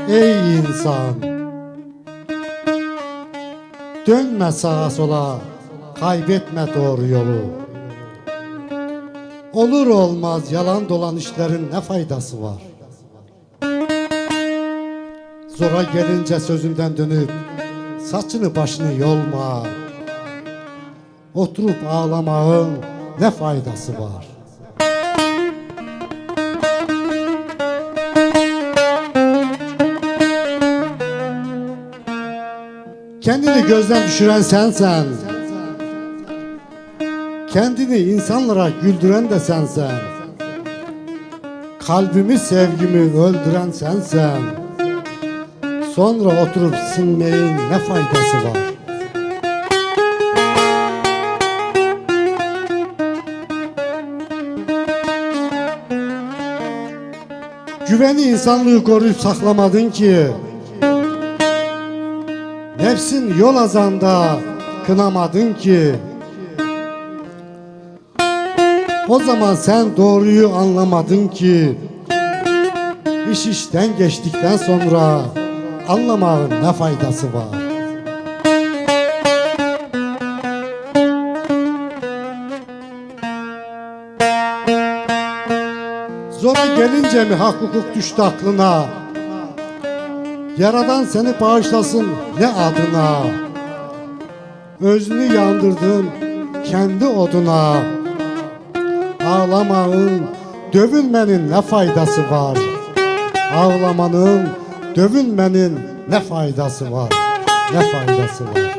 Ey insan, dönme sağa sola, kaybetme doğru yolu. Olur olmaz yalan dolan işlerin ne faydası var? Zora gelince sözünden dönüp saçını başını yolma. Oturup ağlamağın ne faydası var? Kendini gözden düşüren sensen, kendini insanlara güldüren de sensen, kalbimi sevgimi öldüren sensen, sonra oturup sinmeyin ne faydası var? Güveni insanlığı koruyup saklamadın ki, nefsin yol azanda kınamadın ki, o zaman sen doğruyu anlamadın ki, iş işten geçtikten sonra anlamağın ne faydası var? Zora gelince mi hak hukuk düştü aklına? Yaradan seni bağışlasın ne adına? Özünü yandırdın kendi oduna. Ağlamanın, dövülmenin ne faydası var? Ağlamanın, dövülmenin ne faydası var? Ne faydası var?